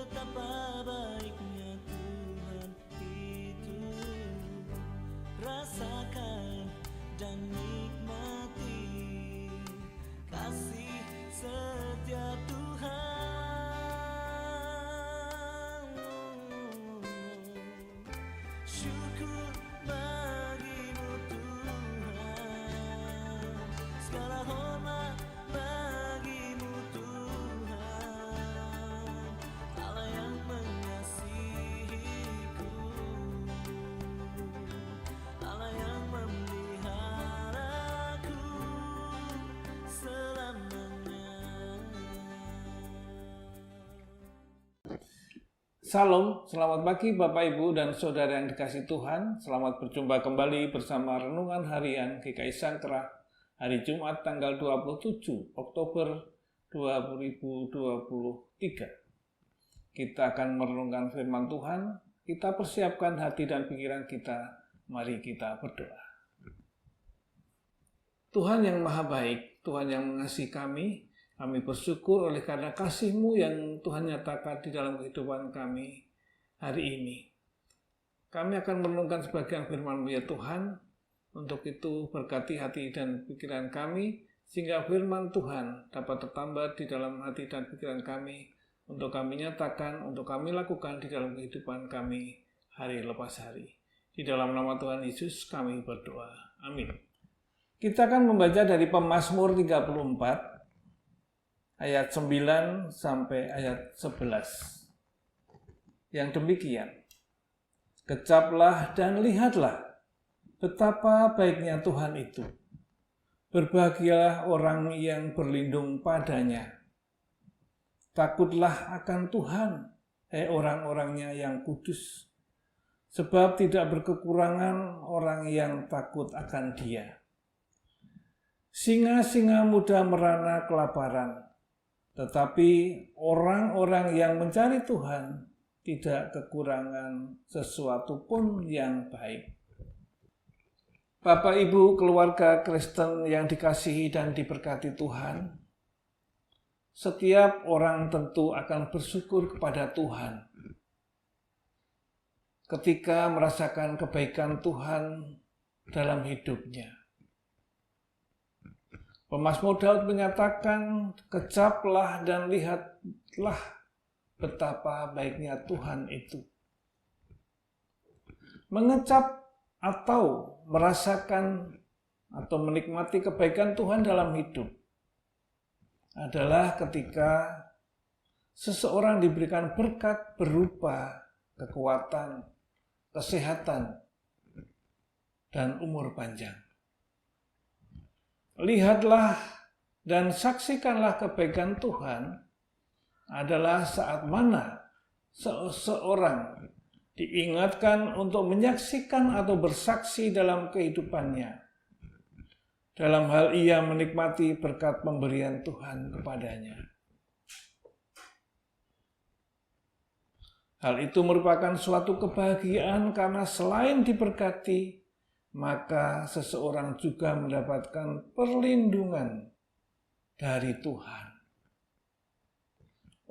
Betapa baiknya Tuhan itu, rasakan dan nikmati kasih setia Tuhan. Syukur bagimu Tuhan, segala hormat bagimu Tuhan, Allah yang mengasihiku, Allah yang memeliharaku selamanya. Salam, selamat pagi Bapak Ibu dan Saudara yang dikasihi Tuhan. Selamat berjumpa kembali bersama Renungan Harian GKI Sangkrah hari Jumat tanggal 27 Oktober 2023. Kita akan merenungkan firman Tuhan. Kita persiapkan hati dan pikiran kita. Mari kita berdoa. Tuhan yang maha baik, Tuhan yang mengasihi kami bersyukur oleh karena kasih-Mu yang Tuhan nyatakan di dalam kehidupan kami hari ini. Kami akan merenungkan sebagian firman-Mu ya Tuhan. Untuk itu berkati hati dan pikiran kami, sehingga firman Tuhan dapat tertambat di dalam hati dan pikiran kami, untuk kami nyatakan, untuk kami lakukan di dalam kehidupan kami hari lepas hari. Di dalam nama Tuhan Yesus kami berdoa. Amin. Kita akan membaca dari Pemazmur 34, ayat 9 sampai ayat 11. Yang demikian, kecaplah dan lihatlah betapa baiknya Tuhan itu. Berbahagialah orang yang berlindung padanya. Takutlah akan Tuhan, orang-orangnya yang kudus, sebab tidak berkekurangan orang yang takut akan Dia. Singa-singa muda merana kelaparan, tetapi orang-orang yang mencari Tuhan tidak kekurangan sesuatu pun yang baik. Bapak Ibu keluarga Kristen yang dikasihi dan diberkati Tuhan, setiap orang tentu akan bersyukur kepada Tuhan ketika merasakan kebaikan Tuhan dalam hidupnya. Pemazmur Daud menyatakan, kecaplah dan lihatlah betapa baiknya Tuhan itu. Mengecap atau merasakan atau menikmati kebaikan Tuhan dalam hidup adalah ketika seseorang diberikan berkat berupa kekuatan, kesehatan, dan umur panjang. Lihatlah dan saksikanlah kebaikan Tuhan adalah saat mana seseorang diingatkan untuk menyaksikan atau bersaksi dalam kehidupannya. Dalam hal ia menikmati berkat pemberian Tuhan kepadanya. Hal itu merupakan suatu kebahagiaan karena selain diberkati, maka seseorang juga mendapatkan perlindungan dari Tuhan.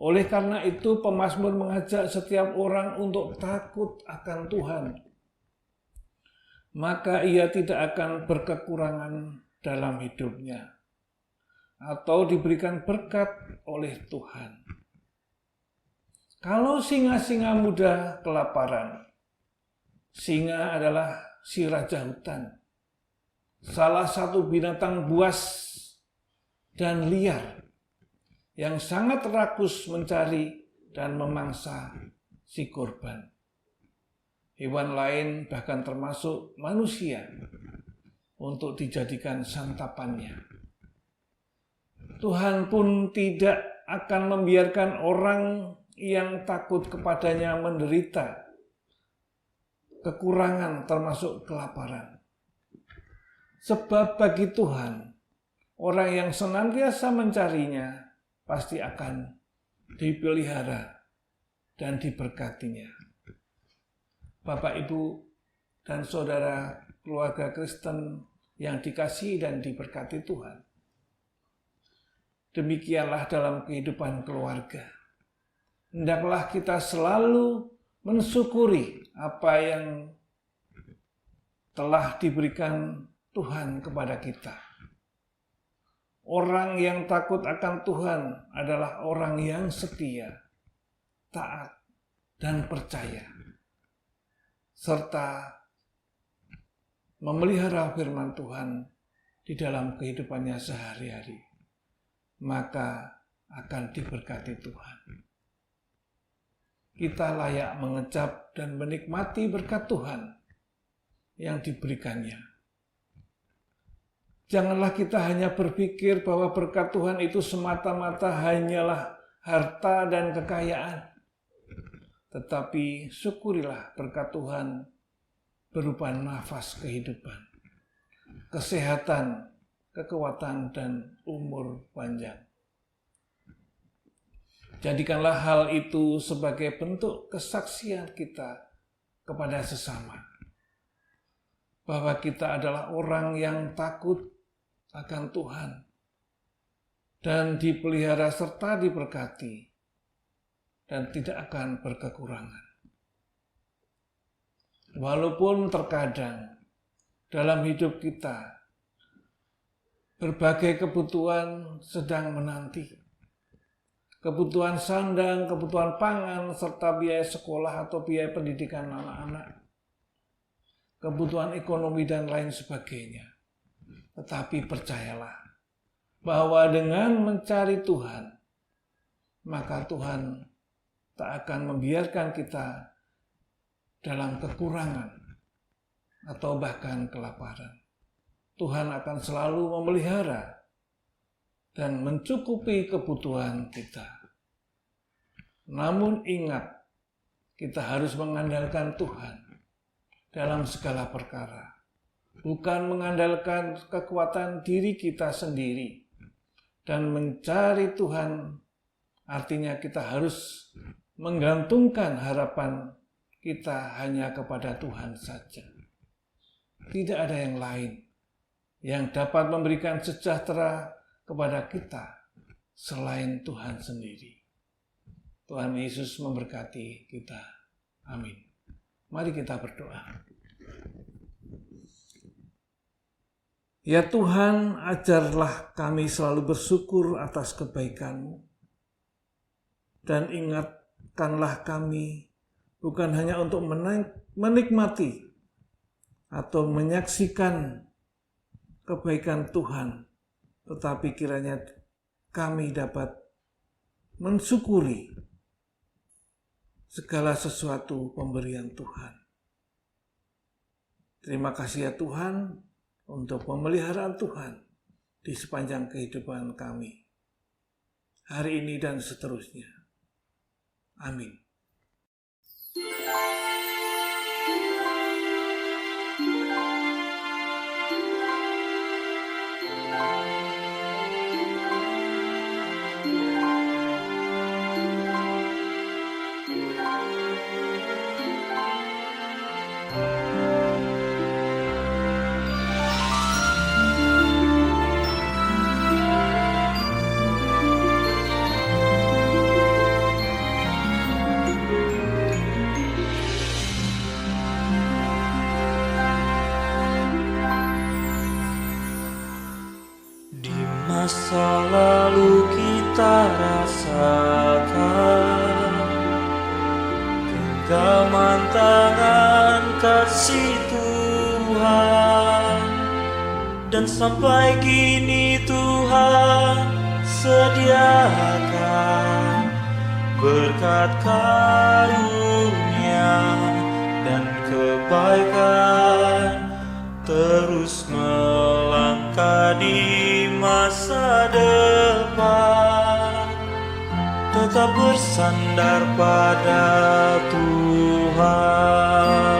Oleh karena itu, pemazmur mengajak setiap orang untuk takut akan Tuhan. Maka ia tidak akan berkekurangan dalam hidupnya atau diberikan berkat oleh Tuhan. Kalau singa-singa muda kelaparan, singa adalah si raja hutan, salah satu binatang buas dan liar yang sangat rakus mencari dan memangsa si korban. Hewan lain bahkan termasuk manusia untuk dijadikan santapannya. Tuhan pun tidak akan membiarkan orang yang takut kepadanya menderita kekurangan termasuk kelaparan. Sebab bagi Tuhan, orang yang senantiasa mencarinya pasti akan dipelihara dan diberkatinya. Bapak, Ibu, dan saudara keluarga Kristen yang dikasihi dan diberkati Tuhan. Demikianlah dalam kehidupan keluarga. hendaklah kita selalu mensyukuri apa yang telah diberikan Tuhan kepada kita. Orang yang takut akan Tuhan adalah orang yang setia, taat, dan percaya, serta memelihara firman Tuhan di dalam kehidupannya sehari-hari. Maka akan diberkati Tuhan. Kita layak mengecap dan menikmati berkat Tuhan yang diberikannya. Janganlah kita hanya berpikir bahwa berkat Tuhan itu semata-mata hanyalah harta dan kekayaan. Tetapi syukurilah berkat Tuhan berupa nafas kehidupan, kesehatan, kekuatan, dan umur panjang. Jadikanlah hal itu sebagai bentuk kesaksian kita kepada sesama, bahwa kita adalah orang yang takut akan Tuhan dan dipelihara serta diberkati dan tidak akan berkekurangan. Walaupun terkadang dalam hidup kita berbagai kebutuhan sedang menanti, kebutuhan sandang, kebutuhan pangan, serta biaya sekolah atau biaya pendidikan anak-anak, kebutuhan ekonomi dan lain sebagainya. Tetapi percayalah bahwa dengan mencari Tuhan, maka Tuhan tak akan membiarkan kita dalam kekurangan atau bahkan kelaparan. Tuhan akan selalu memelihara dan mencukupi kebutuhan kita. Namun ingat, kita harus mengandalkan Tuhan dalam segala perkara. Bukan mengandalkan kekuatan diri kita sendiri. Dan mencari Tuhan artinya kita harus menggantungkan harapan kita hanya kepada Tuhan saja. Tidak ada yang lain yang dapat memberikan sejahtera kepada kita selain Tuhan sendiri. Tuhan Yesus memberkati kita. Amin. Mari kita berdoa. Ya Tuhan, ajarlah kami selalu bersyukur atas kebaikan-Mu. Dan ingatkanlah kami bukan hanya untuk menikmati atau menyaksikan kebaikan Tuhan, tetapi kiranya kami dapat mensyukuri segala sesuatu pemberian Tuhan. Terima kasih ya Tuhan untuk pemeliharaan Tuhan di sepanjang kehidupan kami, hari ini dan seterusnya. Amin. Masa lalu kita rasakan genggaman tangan kasih Tuhan, dan sampai kini Tuhan sediakan berkat karunia dan kebaikan terus melangkah di masa depan, tetap bersandar pada Tuhan.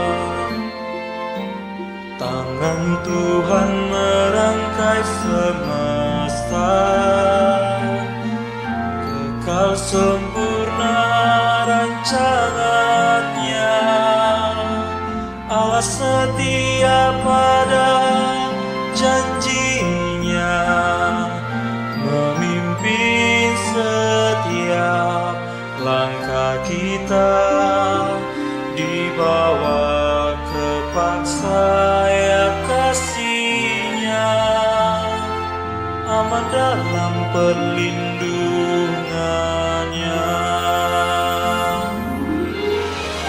Tangan Tuhan merangkai semesta, kekal sempurna rancangannya. Allah setia pada janjinya, memimpin setiap langkah kita dibawa ke paksa ya kasih-Nya, aman dalam perlindungannya.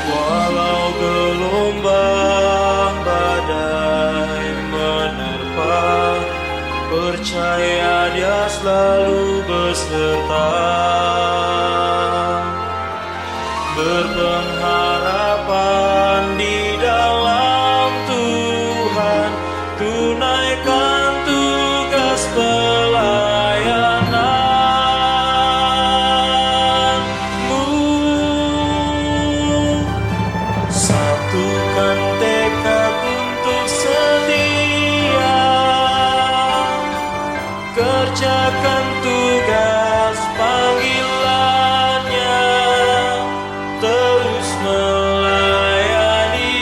Walau gelombang badai menerpa, percaya Dia selalu beserta. Berpengharapan di dalam Tuhan, tunaikan tugas pelayananmu. Satukan tekad untuk setia, kerjakan tugas panggilannya, terus melayani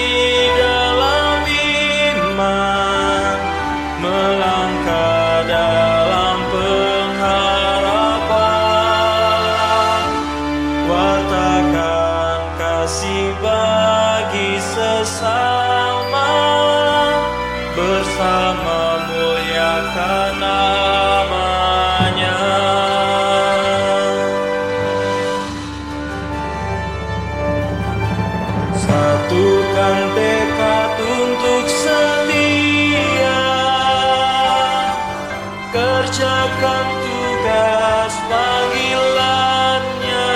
dalam iman, melangkah dalam pengharapan, wartakan kasih bagi sesama, bersama muliakan nama-Nya. Satukan tekad untuk setia, kerjakan tugas panggilannya,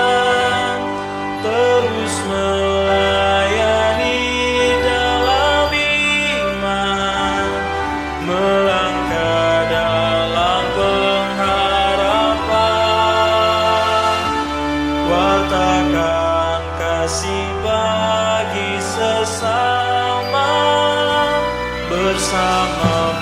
terus melayani dalam iman, melangkah dalam pengharapan, wartakan kasih bagi sesama, bersama